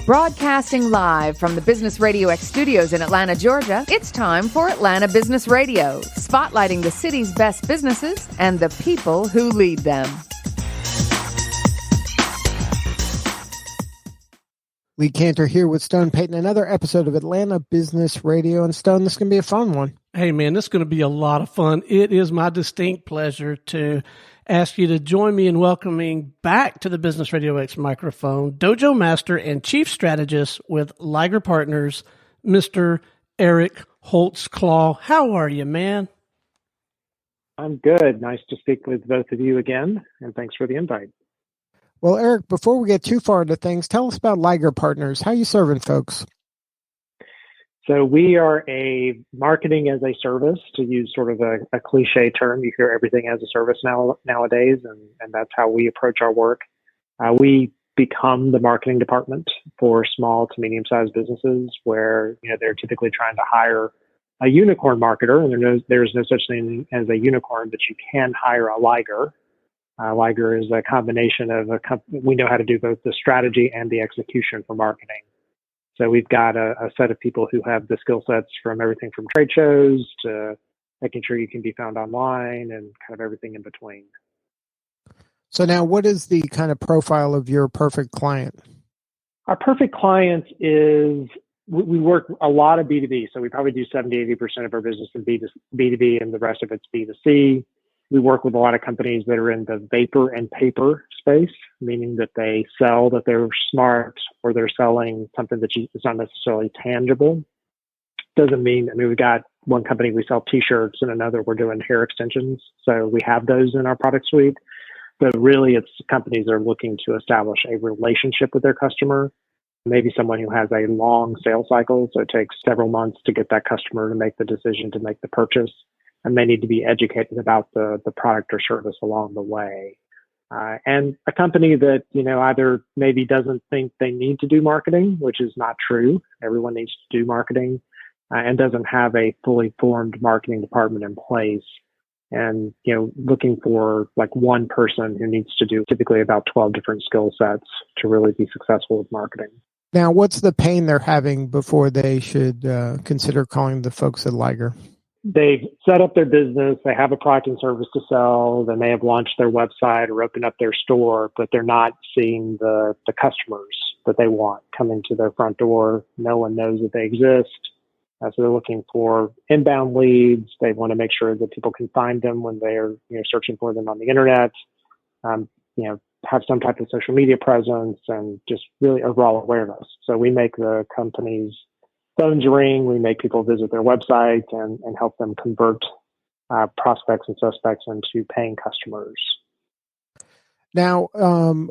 Broadcasting live from the Business RadioX studios in Atlanta, Georgia, it's time for Atlanta Business Radio, spotlighting the city's best businesses and the people who lead them. Lee Cantor here with Stone Payton, another episode of Atlanta Business Radio. And Stone, this is going to be a fun one. Hey, man, this is going to be a lot of fun. It is my distinct pleasure to ask you to join me in welcoming back to the Business RadioX microphone Dojo Master and Chief Strategist with Liger Partners, Mr. Eric Holtzclaw. How are you, man? I'm good. Nice to speak with both of you again, and thanks for the invite. Well, Eric, before we get too far into things, tell us about Liger Partners. How are you serving folks? So we are a marketing as a service, to use sort of a cliche term. You hear everything as a service nowadays, and that's how we approach our work. We become the marketing department for small to medium-sized businesses where they're typically trying to hire a unicorn marketer, and there's no such thing as a unicorn, but you can hire a Liger. Liger is a combination of we know how to do both the strategy and the execution for marketing. So we've got a set of people who have the skill sets from everything from trade shows to making sure you can be found online and kind of everything in between. So now what is the kind of profile of your perfect client? Our perfect client is, we work a lot of B2B. So we probably do 70-80% of our business in B2B and the rest of it's B2C. We work with a lot of companies that are in the vapor and paper space, meaning that they sell that they're smart or they're selling something that is not necessarily tangible. Doesn't mean, we've got one company, we sell t-shirts, and another we're doing hair extensions. So we have those in our product suite. But really, it's companies that are looking to establish a relationship with their customer. Maybe someone who has a long sales cycle, so it takes several months to get that customer to make the decision to make the purchase. And they need to be educated about the product or service along the way. And a company that, either maybe doesn't think they need to do marketing, which is not true. Everyone needs to do marketing, and doesn't have a fully formed marketing department in place. And, looking for like one person who needs to do typically about 12 different skill sets to really be successful with marketing. Now, what's the pain they're having before they should consider calling the folks at Liger? They've set up their business, they have a product and service to sell, they may have launched their website or opened up their store, but they're not seeing the customers that they want coming to their front door. No one knows that they exist. So they're looking for inbound leads. They want to make sure that people can find them when they're searching for them on the internet, have some type of social media presence, and just really overall awareness. So we make the company's phones ring, we make people visit their website and help them convert prospects and suspects into paying customers. Now,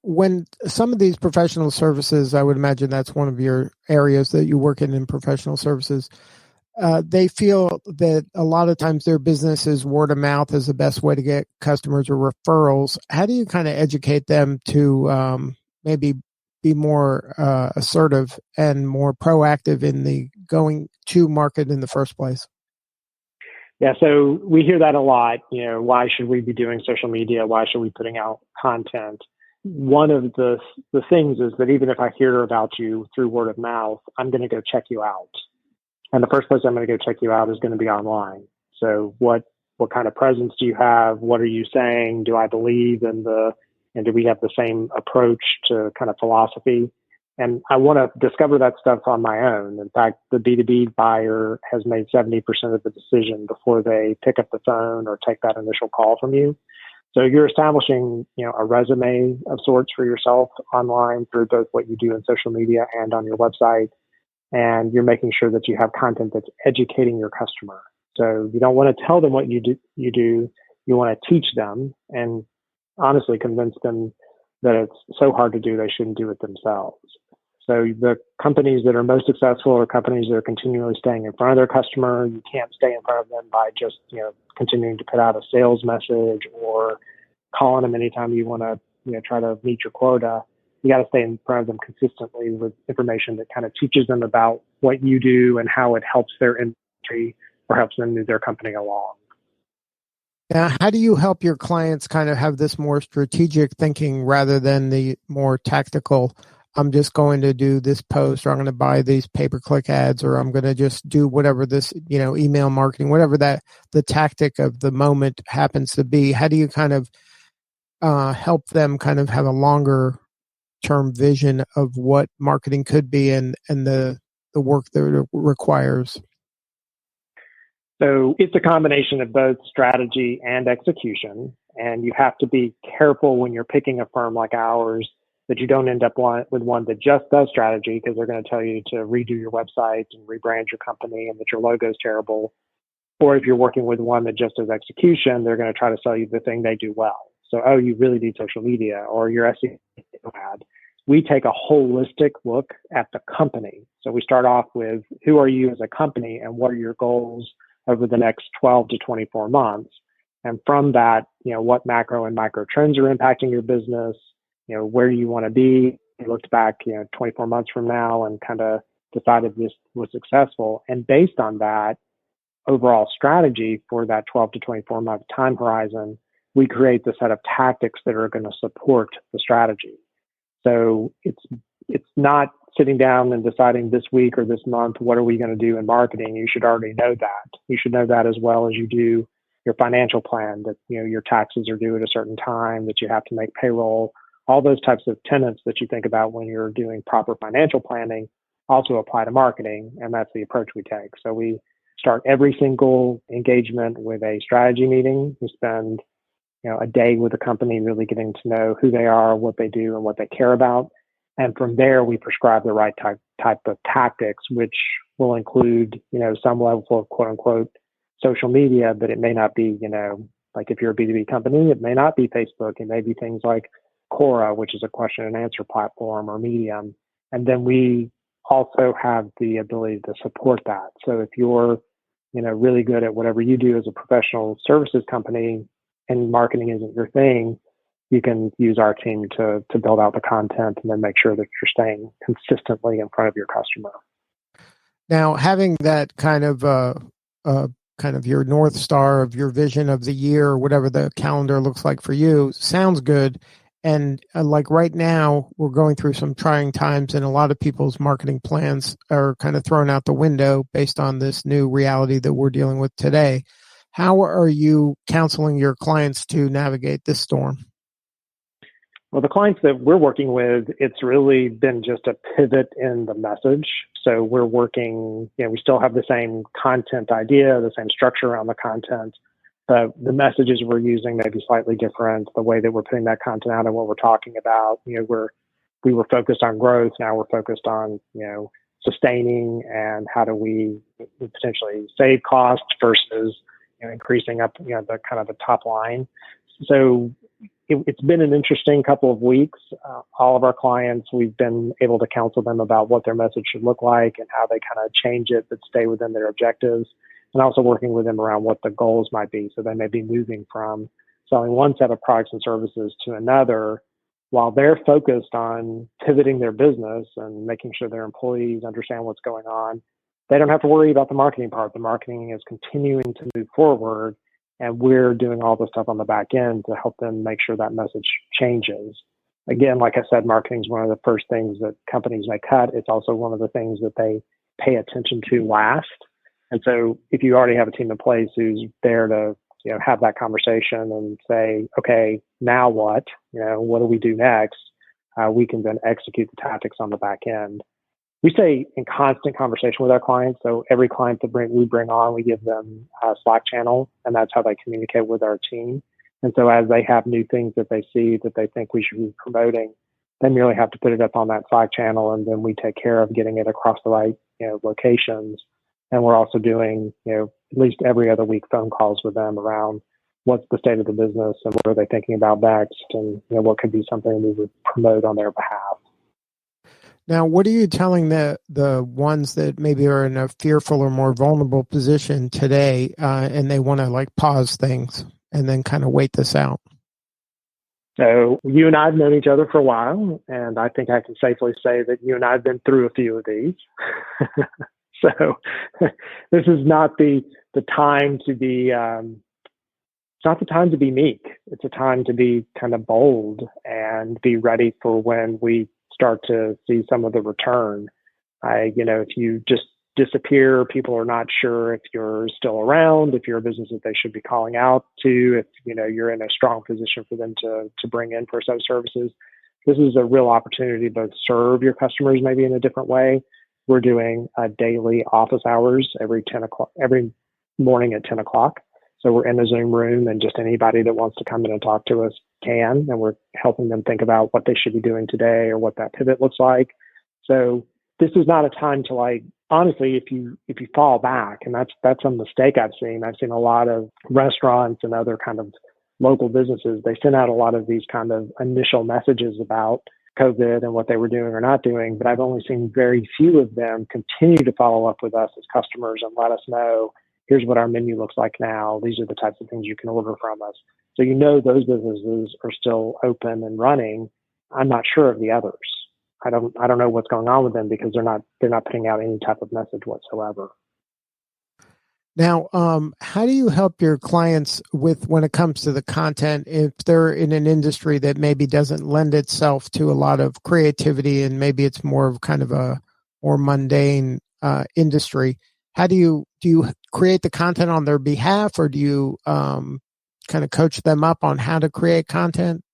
when some of these professional services, I would imagine that's one of your areas that you work in professional services, they feel that a lot of times their business is word of mouth is the best way to get customers or referrals. How do you kind of educate them to maybe be more assertive and more proactive in the going to market in the first place? Yeah, so we hear that a lot. Why should we be doing social media? Why should we be putting out content? One of the things is that even if I hear about you through word of mouth, I'm going to go check you out. And the first place I'm going to go check you out is going to be online. So what kind of presence do you have? What are you saying? Do I believe in and do we have the same approach to kind of philosophy? And I want to discover that stuff on my own. In fact, the B2B buyer has made 70% of the decision before they pick up the phone or take that initial call from you. So you're establishing, a resume of sorts for yourself online through both what you do in social media and on your website. And you're making sure that you have content that's educating your customer. So you don't want to tell them what you do. You want to teach them and honestly convince them that it's so hard to do, they shouldn't do it themselves. So the companies that are most successful are companies that are continually staying in front of their customer. You can't stay in front of them by just, continuing to put out a sales message or calling them anytime you want to, try to meet your quota. You got to stay in front of them consistently with information that kind of teaches them about what you do and how it helps their industry or helps them move their company along. Now, how do you help your clients kind of have this more strategic thinking rather than the more tactical I'm just going to do this post, or I'm going to buy these pay-per-click ads, or I'm going to just do whatever this, email marketing, whatever that the tactic of the moment happens to be. How do you kind of help them kind of have a longer term vision of what marketing could be and the work that it requires? So it's a combination of both strategy and execution. And you have to be careful when you're picking a firm like ours that you don't end up with one that just does strategy, because they're going to tell you to redo your website and rebrand your company and that your logo is terrible. Or if you're working with one that just does execution, they're going to try to sell you the thing they do well. So, oh, you really need social media or your SEO ad. We take a holistic look at the company. So we start off with who are you as a company and what are your goals over the next 12 to 24 months. And from that, what macro and micro trends are impacting your business, where do you want to be? We looked back, 24 months from now and kind of decided this was successful. And based on that overall strategy for that 12 to 24 month time horizon, we create the set of tactics that are going to support the strategy. So it's not sitting down and deciding this week or this month, what are we going to do in marketing? You should already know that. You should know that as well as you do your financial plan, that your taxes are due at a certain time, that you have to make payroll. All those types of tenets that you think about when you're doing proper financial planning also apply to marketing, and that's the approach we take. So we start every single engagement with a strategy meeting. We spend a day with the company really getting to know who they are, what they do, and what they care about. And from there, we prescribe the right type of tactics, which will include, some level of quote unquote social media, but it may not be, like if you're a B2B company, it may not be Facebook. It may be things like Quora, which is a question and answer platform, or Medium. And then we also have the ability to support that. So if you're, really good at whatever you do as a professional services company and marketing isn't your thing, you can use our team to build out the content and then make sure that you're staying consistently in front of your customer. Now, having that kind of your North Star of your vision of the year, or whatever the calendar looks like for you, sounds good. And like right now, we're going through some trying times, and a lot of people's marketing plans are kind of thrown out the window based on this new reality that we're dealing with today. How are you counseling your clients to navigate this storm? Well, the clients that we're working with, it's really been just a pivot in the message. So we're working, we still have the same content idea, the same structure around the content, but the messages we're using may be slightly different. The way that we're putting that content out and what we're talking about, we were focused on growth. Now we're focused on, sustaining and how do we potentially save costs versus, increasing up, the kind of the top line. So it's been an interesting couple of weeks. All of our clients, we've been able to counsel them about what their message should look like and how they kind of change it but stay within their objectives, and also working with them around what the goals might be. So they may be moving from selling one set of products and services to another while they're focused on pivoting their business and making sure their employees understand what's going on. They don't have to worry about the marketing part. The marketing is continuing to move forward, and we're doing all the stuff on the back end to help them make sure that message changes. Again, like I said, marketing is one of the first things that companies may cut. It's also one of the things that they pay attention to last. And so if you already have a team in place who's there to, have that conversation and say, okay, now what? What do we do next? We can then execute the tactics on the back end. We stay in constant conversation with our clients. So every client that we bring on, we give them a Slack channel, and that's how they communicate with our team. And so as they have new things that they see that they think we should be promoting, they merely have to put it up on that Slack channel, and then we take care of getting it across the right, locations. And we're also doing, at least every other week phone calls with them around what's the state of the business and what are they thinking about next, and what could be something we would promote on their behalf. Now, what are you telling the ones that maybe are in a fearful or more vulnerable position today, and they want to pause things and then kind of wait this out? So you and I have known each other for a while, and I think I can safely say that you and I have been through a few of these. So this is not the time to be, it's not the time to be meek. It's a time to be kind of bold and be ready for when we start to see some of the return. If you just disappear, people are not sure if you're still around, if you're a business that they should be calling out to, if you're in a strong position for them to bring in for some services. This is a real opportunity to both serve your customers maybe in a different way. We're doing daily office hours every morning at 10 o'clock. So we're in the Zoom room, and just anybody that wants to come in and talk to us can, and we're helping them think about what they should be doing today or what that pivot looks like. So this is not a time to honestly, if you fall back, and that's a mistake I've seen. I've seen a lot of restaurants and other kind of local businesses. They send out a lot of these kind of initial messages about COVID and what they were doing or not doing, but I've only seen very few of them continue to follow up with us as customers and let us know, here's what our menu looks like now. These are the types of things you can order from us. So those businesses are still open and running. I'm not sure of the others. I don't know what's going on with them because they're not putting out any type of message whatsoever. Now, how do you help your clients when it comes to the content, if they're in an industry that maybe doesn't lend itself to a lot of creativity and maybe it's more of kind of a more mundane industry? How do you create the content on their behalf, or do you kind of coach them up on how to create content?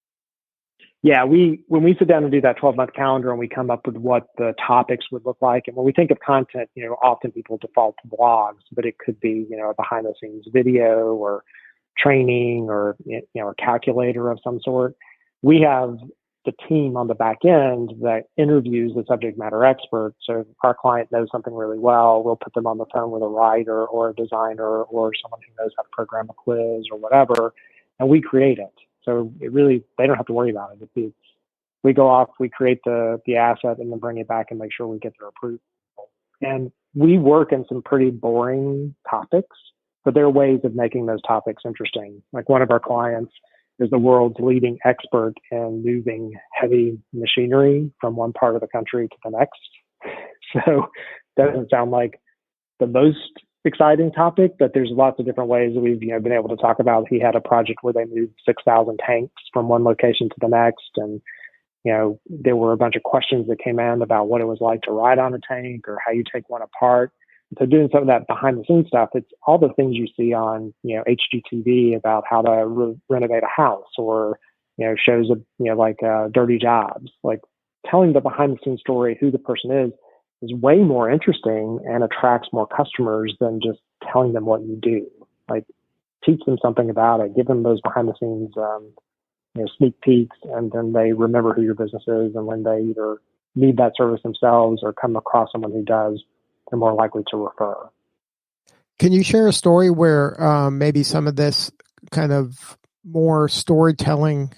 Yeah, when we sit down and do that 12-month calendar and we come up with what the topics would look like, and when we think of content, often people default to blogs, but it could be, a behind-the-scenes video or training or, a calculator of some sort. We have the team on the back end that interviews the subject matter expert. So if our client knows something really well, we'll put them on the phone with a writer or a designer or someone who knows how to program a quiz or whatever, and we create it. So they don't have to worry about it. We go off, we create the asset, and then bring it back and make sure we get their approval. And we work in some pretty boring topics, but there are ways of making those topics interesting. Like one of our clients is the world's leading expert in moving heavy machinery from one part of the country to the next. So that doesn't sound like the most exciting topic, but there's lots of different ways that we've been able to talk about. He had a project where they moved 6,000 tanks from one location to the next, and there were a bunch of questions that came in about what it was like to ride on a tank or how you take one apart. So doing some of that behind the scenes stuff, it's all the things you see on HGTV about how to renovate a house, or shows of like dirty jobs. Like telling the behind the scenes story, who the person is way more interesting and attracts more customers than just telling them what you do. Like teach them something about it, give them those behind the scenes sneak peeks, and then they remember who your business is, and when they either need that service themselves or come across someone who does, they're more likely to refer. Can you share a story where maybe some of this kind of more storytelling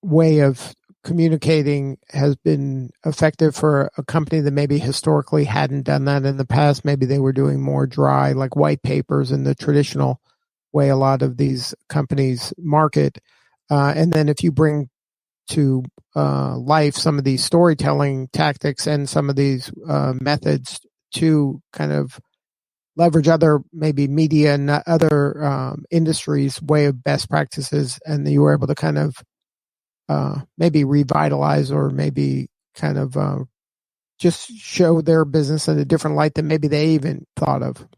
way of communicating has been effective for a company that maybe historically hadn't done that in the past? Maybe they were doing more dry, like white papers in the traditional way a lot of these companies market. And then if you bring to life some of these storytelling tactics and some of these methods to kind of leverage other maybe media and other industries' way of best practices, and you were able to kind of maybe revitalize or maybe kind of just show their business in a different light than maybe they even thought of.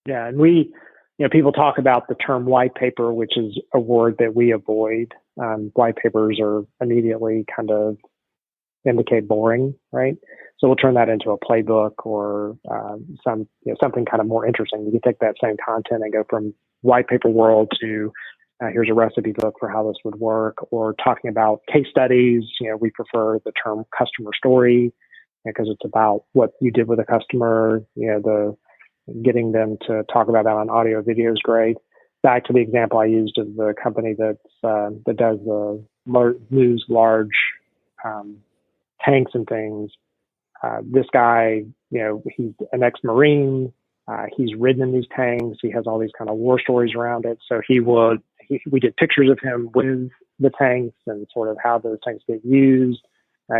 Yeah, and people talk about the term white paper, which is a word that we avoid. White papers are immediately kind of indicate boring, right? So we'll turn that into a playbook or something kind of more interesting. You can take that same content and go from white paper world to here's a recipe book for how this would work, or talking about case studies. We prefer the term customer story because it's about what you did with a customer. The getting them to talk about that on audio video is great. Back to the example I used of the company that does moves large tanks and things. This guy, he's an ex-Marine. He's ridden in these tanks. He has all these kind of war stories around it. So we did pictures of him with the tanks and sort of how those tanks get used.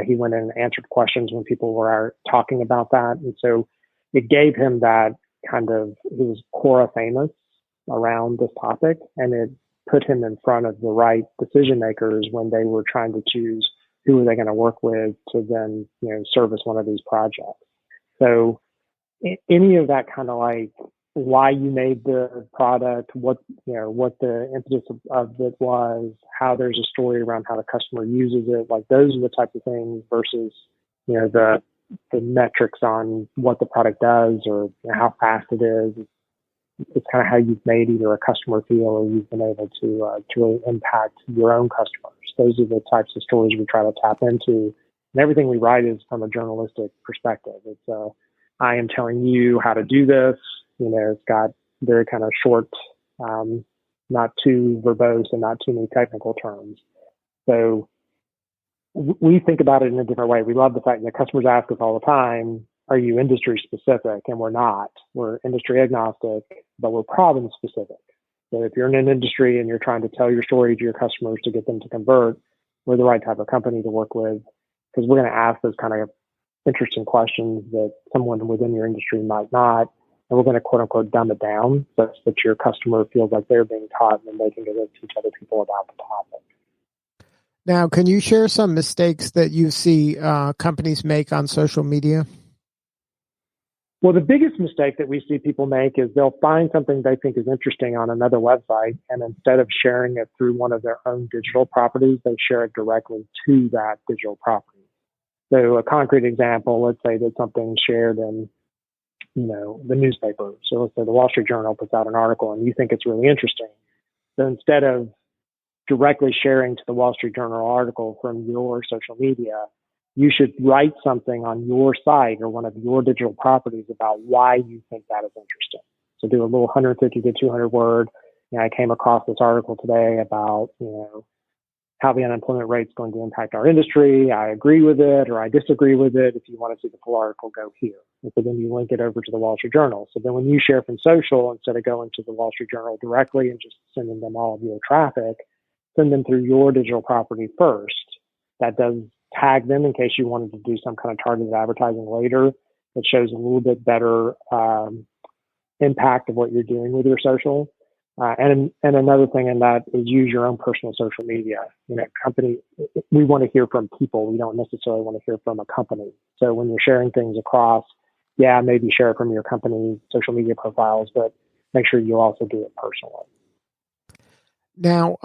He went in and answered questions when people were talking about that. And so it gave him that kind of, he was Quora famous around this topic, and it put him in front of the right decision makers when they were trying to choose who are they going to work with to then, service one of these projects. So any of that kind of like why you made the product, what the impetus of it was, how there's a story around how the customer uses it, like those are the types of things versus, the metrics on what the product does or how fast it is. It's kind of how you've made either a customer feel or you've been able to really impact your own customers. Those are the types of stories we try to tap into. And everything we write is from a journalistic perspective. It's I am telling you how to do this. It's got very kind of short, not too verbose and not too many technical terms. So we think about it in a different way. We love the fact that customers ask us all the time, are you industry specific? And we're not. We're industry agnostic, but we're problem specific. So if you're in an industry and you're trying to tell your story to your customers to get them to convert, we're the right type of company to work with because we're going to ask those kind of interesting questions that someone within your industry might not. And we're going to quote unquote dumb it down such that your customer feels like they're being taught and they can go teach other people about the topic. Now, can you share some mistakes that you see companies make on social media? Well, the biggest mistake that we see people make is they'll find something they think is interesting on another website, and instead of sharing it through one of their own digital properties, they share it directly to that digital property. So a concrete example, let's say that something shared in, the newspaper. So let's say the Wall Street Journal puts out an article and you think it's really interesting. So instead of directly sharing to the Wall Street Journal article from your social media, you should write something on your site or one of your digital properties about why you think that is interesting. So do a little 150 to 200 word. I came across this article today about, how the unemployment rate is going to impact our industry. I agree with it or I disagree with it. If you want to see the full article, go here. And so then you link it over to the Wall Street Journal. So then when you share from social, instead of going to the Wall Street Journal directly and just sending them all of your traffic, send them through your digital property first. That does tag them in case you wanted to do some kind of targeted advertising later. It shows a little bit better impact of what you're doing with your social. And another thing in that is use your own personal social media. Company, we want to hear from people. We don't necessarily want to hear from a company. So when you're sharing things across, maybe share it from your company social media profiles, but make sure you also do it personally. Now,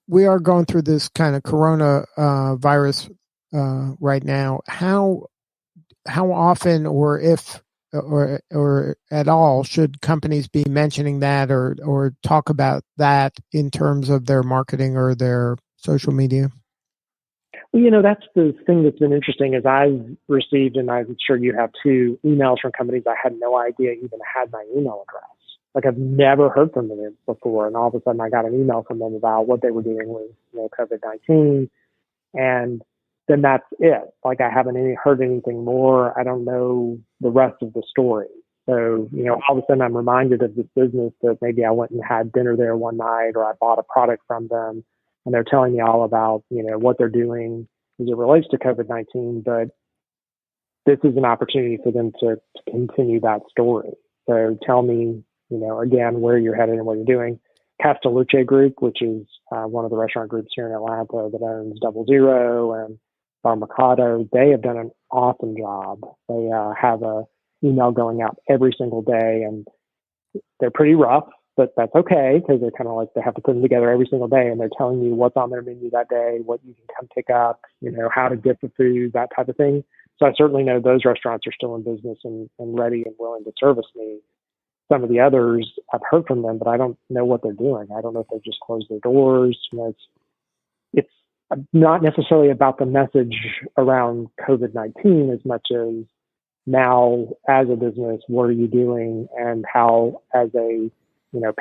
we are going through this kind of corona virus right now. How often, or if or at all, should companies be mentioning that or talk about that in terms of their marketing or their social media? Well, that's the thing that's been interesting is I've received, and I'm sure you have too, emails from companies I had no idea even had my email address. Like I've never heard from them before. And all of a sudden I got an email from them about what they were doing with, COVID-19. And then that's it. Like I haven't heard anything more. I don't know the rest of the story. So, all of a sudden I'm reminded of this business that maybe I went and had dinner there one night or I bought a product from them and they're telling me all about, what they're doing as it relates to COVID-19. But this is an opportunity for them to continue that story. So tell me, again, where you're headed and what you're doing. Castellucci Group, which is one of the restaurant groups here in Atlanta that owns Double Zero and Bar Mercado, they have done an awesome job. They have a email going out every single day, and they're pretty rough, but that's okay because they're kind of like they have to put them together every single day, and they're telling you what's on their menu that day, what you can come pick up, how to get the food, that type of thing. So I certainly know those restaurants are still in business and ready and willing to service me. Some of the others, I've heard from them, but I don't know what they're doing. I don't know if they've just closed their doors. It's not necessarily about the message around COVID-19 as much as now as a business, what are you doing and how as a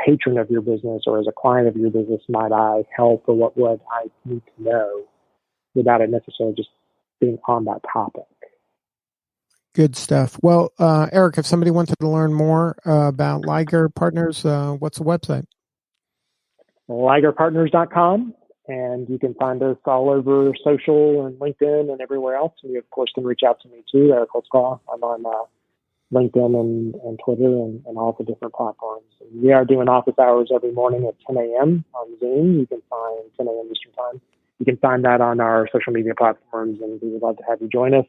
patron of your business or as a client of your business might I help or what would I need to know without it necessarily just being on that topic. Good stuff. Well, Eric, if somebody wanted to learn more about Liger Partners, what's the website? LigerPartners.com. And you can find us all over social and LinkedIn and everywhere else. And you, of course, can reach out to me too, Eric Holtzclaw. I'm on LinkedIn and Twitter and all the different platforms. And we are doing office hours every morning at 10 a.m. on Zoom. You can find 10 a.m. Eastern Time. You can find that on our social media platforms, and we would love to have you join us,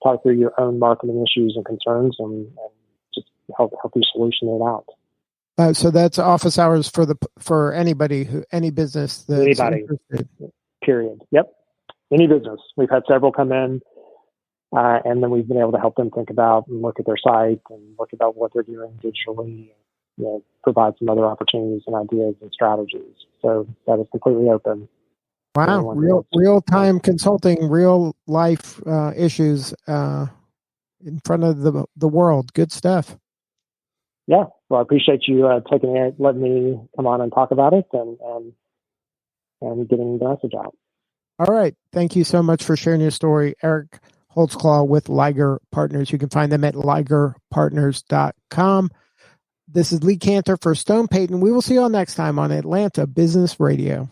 talk through your own marketing issues and concerns, and just help you solution it out. So that's office hours for anybody, any business that's anybody. Interested. Period. Yep. Any business. We've had several come in, and then we've been able to help them think about and look at their site and look about what they're doing digitally, provide some other opportunities and ideas and strategies. So that is completely open. Wow. Real time consulting, real life issues in front of the world. Good stuff. Yeah. Well, I appreciate you letting me come on and talk about it and getting the message out. All right. Thank you so much for sharing your story, Eric Holtzclaw with Liger Partners. You can find them at ligerpartners.com. This is Lee Cantor for Stone Payton. We will see you all next time on Atlanta Business Radio.